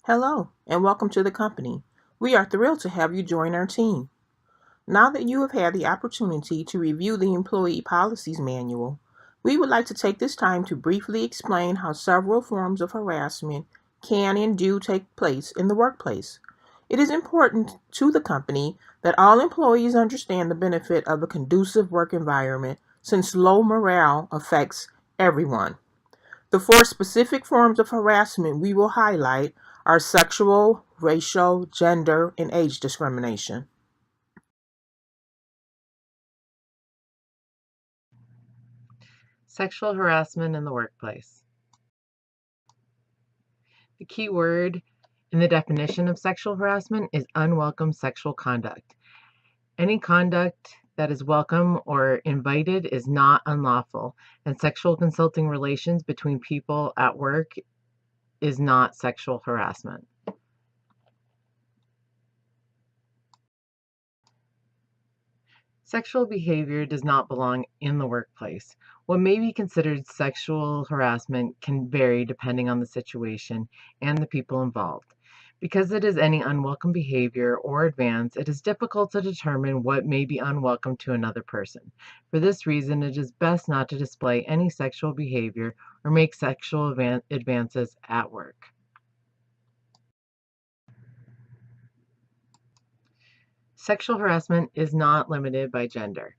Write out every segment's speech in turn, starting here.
Hello, and welcome to the company. We are thrilled to have you join our team. Now that you have had the opportunity to review the Employee Policies Manual, we would like to take this time to briefly explain how several forms of harassment can and do take place in the workplace. It is important to the company that all employees understand the benefit of a conducive work environment since low morale affects everyone. The four specific forms of harassment we will highlight are sexual, racial, gender, and age discrimination. Sexual harassment in the workplace. The key word in the definition of sexual harassment is unwelcome sexual conduct. Any conduct that is welcome or invited is not unlawful, and sexual consulting relations between people at work is not sexual harassment. Sexual behavior does not belong in the workplace. What may be considered sexual harassment can vary depending on the situation and the people involved. Because it is any unwelcome behavior or advance, it is difficult to determine what may be unwelcome to another person. For this reason, it is best not to display any sexual behavior or make sexual advances at work. Sexual harassment is not limited by gender.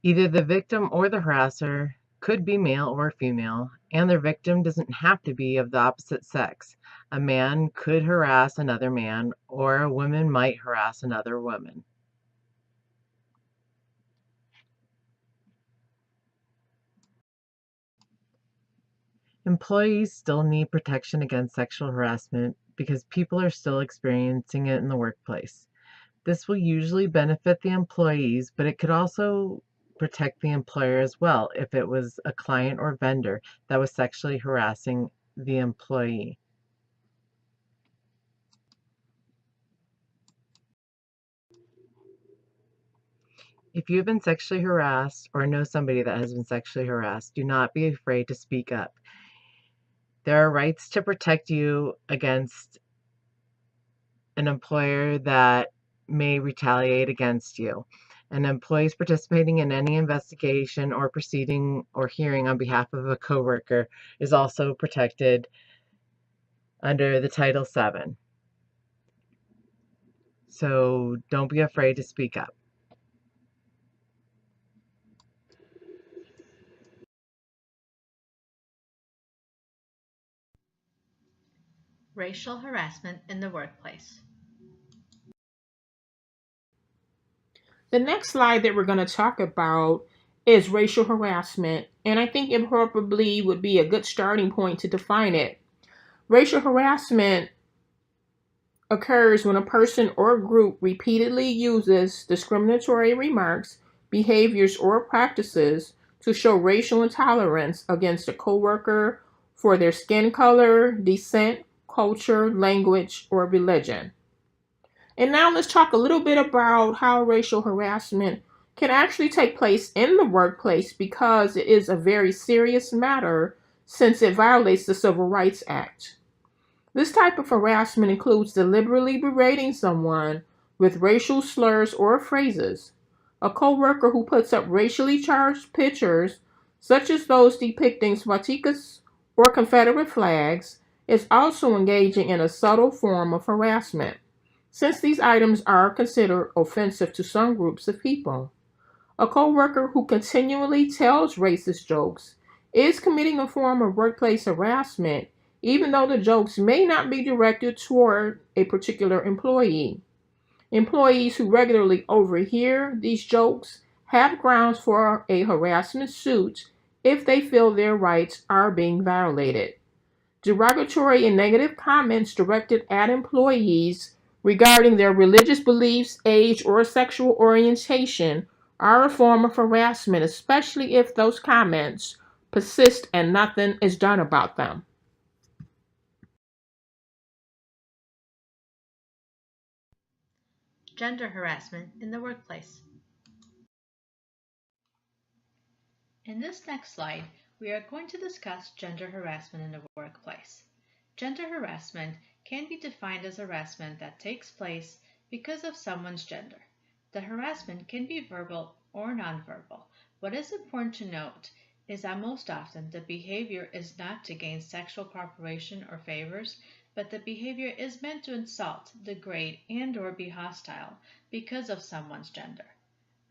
Either the victim or the harasser could be male or female, and their victim doesn't have to be of the opposite sex. A man could harass another man, or a woman might harass another woman. Employees still need protection against sexual harassment because people are still experiencing it in the workplace. This will usually benefit the employees, but it could also protect the employer as well if it was a client or vendor that was sexually harassing the employee. If you have been sexually harassed or know somebody that has been sexually harassed, do not be afraid to speak up. There are rights to protect you against an employer that may retaliate against you. And employees participating in any investigation or proceeding or hearing on behalf of a coworker is also protected under the Title VII. So don't be afraid to speak up. Racial harassment in the workplace. The next slide that we're going to talk about is racial harassment, and I think it probably would be a good starting point to define it. Racial harassment occurs when a person or group repeatedly uses discriminatory remarks, behaviors, or practices to show racial intolerance against a coworker for their skin color, descent, culture, language, or religion. And now let's talk a little bit about how racial harassment can actually take place in the workplace because it is a very serious matter since it violates the Civil Rights Act. This type of harassment includes deliberately berating someone with racial slurs or phrases. A coworker who puts up racially charged pictures, such as those depicting swastikas or Confederate flags, is also engaging in a subtle form of harassment, since these items are considered offensive to some groups of people. A coworker who continually tells racist jokes is committing a form of workplace harassment, even though the jokes may not be directed toward a particular employee. Employees who regularly overhear these jokes have grounds for a harassment suit if they feel their rights are being violated. Derogatory and negative comments directed at employees regarding their religious beliefs, age, or sexual orientation are a form of harassment, especially if those comments persist and nothing is done about them. Gender harassment in the workplace. In this next slide, we are going to discuss gender harassment in the workplace. Gender harassment can be defined as harassment that takes place because of someone's gender. The harassment can be verbal or nonverbal. What is important to note is that most often the behavior is not to gain sexual cooperation or favors, but the behavior is meant to insult, degrade, and/or be hostile because of someone's gender.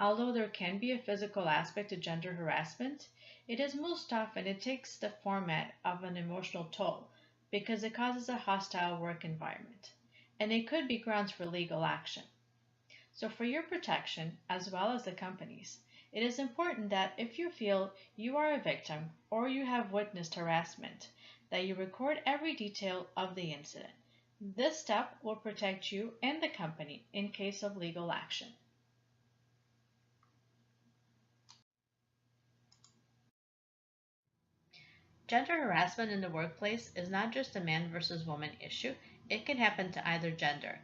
Although there can be a physical aspect to gender harassment, it takes the format of an emotional toll because it causes a hostile work environment, and it could be grounds for legal action. So, for your protection, as well as the company's, it is important that if you feel you are a victim or you have witnessed harassment, that you record every detail of the incident. This step will protect you and the company in case of legal action. Gender harassment in the workplace is not just a man versus woman issue. It can happen to either gender,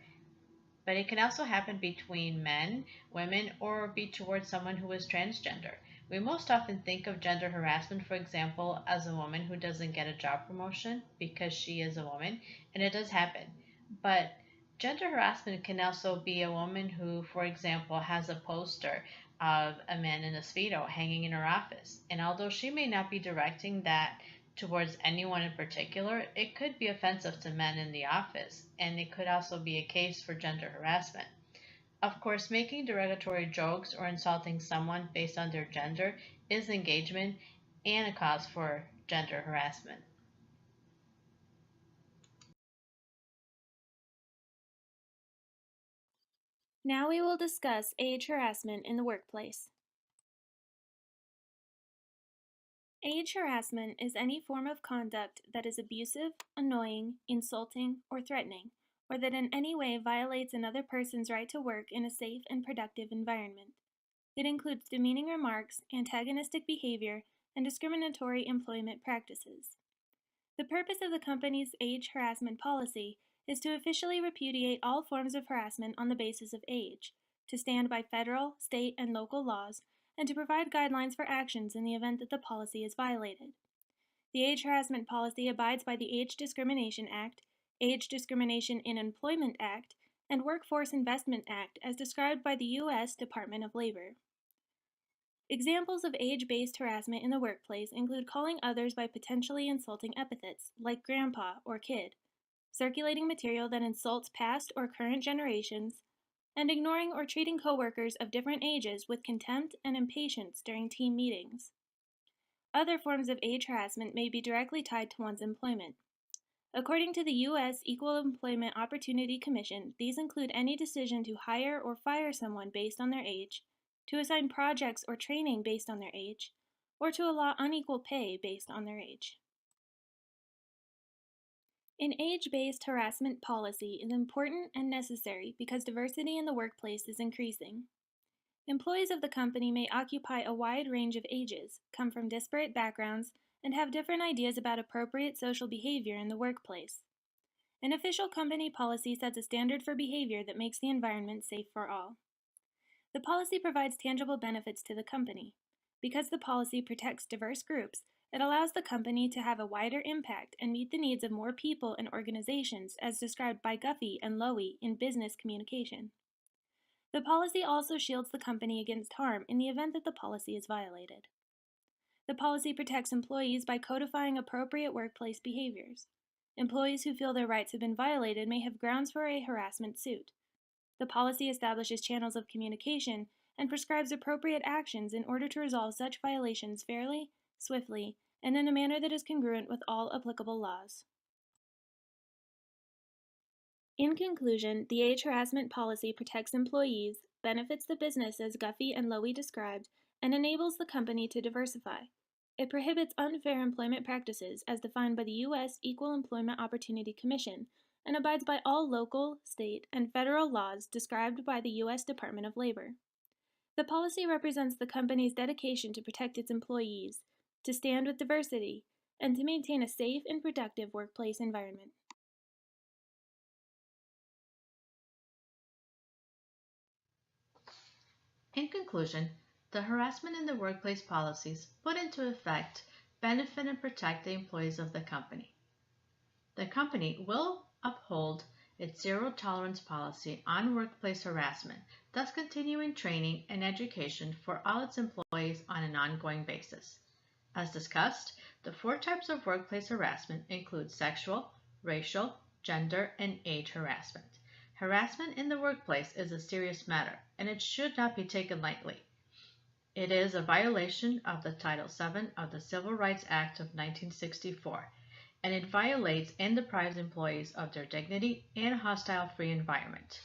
but it can also happen between men, women, or be towards someone who is transgender. We most often think of gender harassment, for example, as a woman who doesn't get a job promotion because she is a woman, and it does happen. But gender harassment can also be a woman who, for example, has a poster of a man in a Speedo hanging in her office. And although she may not be directing that towards anyone in particular, it could be offensive to men in the office, and it could also be a case for gender harassment. Of course, making derogatory jokes or insulting someone based on their gender is engagement and a cause for gender harassment. Now we will discuss age harassment in the workplace. Age harassment is any form of conduct that is abusive, annoying, insulting, or threatening, or that in any way violates another person's right to work in a safe and productive environment. It includes demeaning remarks, antagonistic behavior, and discriminatory employment practices. The purpose of the company's age harassment policy is to officially repudiate all forms of harassment on the basis of age, to stand by federal, state, and local laws, and to provide guidelines for actions in the event that the policy is violated. The age harassment policy abides by the Age Discrimination Act, Age Discrimination in Employment Act, and Workforce Investment Act as described by the U.S. Department of Labor. Examples of age-based harassment in the workplace include calling others by potentially insulting epithets, like grandpa or kid, circulating material that insults past or current generations, and ignoring or treating coworkers of different ages with contempt and impatience during team meetings. Other forms of age harassment may be directly tied to one's employment. According to the U.S. Equal Employment Opportunity Commission, these include any decision to hire or fire someone based on their age, to assign projects or training based on their age, or to allow unequal pay based on their age. An age-based harassment policy is important and necessary because diversity in the workplace is increasing. Employees of the company may occupy a wide range of ages, come from disparate backgrounds, and have different ideas about appropriate social behavior in the workplace. An official company policy sets a standard for behavior that makes the environment safe for all. The policy provides tangible benefits to the company. Because the policy protects diverse groups, it allows the company to have a wider impact and meet the needs of more people and organizations as described by Guffey and Lowy in Business Communication. The policy also shields the company against harm in the event that the policy is violated. The policy protects employees by codifying appropriate workplace behaviors. Employees who feel their rights have been violated may have grounds for a harassment suit. The policy establishes channels of communication and prescribes appropriate actions in order to resolve such violations fairly, swiftly, and in a manner that is congruent with all applicable laws. In conclusion, the age harassment policy protects employees, benefits the business as Guffey and Lowy described, and enables the company to diversify. It prohibits unfair employment practices as defined by the U.S. Equal Employment Opportunity Commission and abides by all local, state, and federal laws described by the U.S. Department of Labor. The policy represents the company's dedication to protect its employees, to stand with diversity, and to maintain a safe and productive workplace environment. In conclusion, the harassment in the workplace policies put into effect benefit and protect the employees of the company. The company will uphold its zero tolerance policy on workplace harassment, thus continuing training and education for all its employees on an ongoing basis. As discussed, the 4 types of workplace harassment include sexual, racial, gender, and age harassment. Harassment in the workplace is a serious matter, and it should not be taken lightly. It is a violation of the Title VII of the Civil Rights Act of 1964, and it violates and deprives employees of their dignity and a hostile-free environment.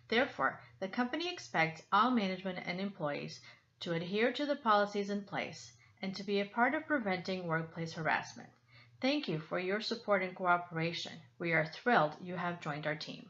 Therefore, the company expects all management and employees to adhere to the policies in place and to be a part of preventing workplace harassment. Thank you for your support and cooperation. We are thrilled you have joined our team.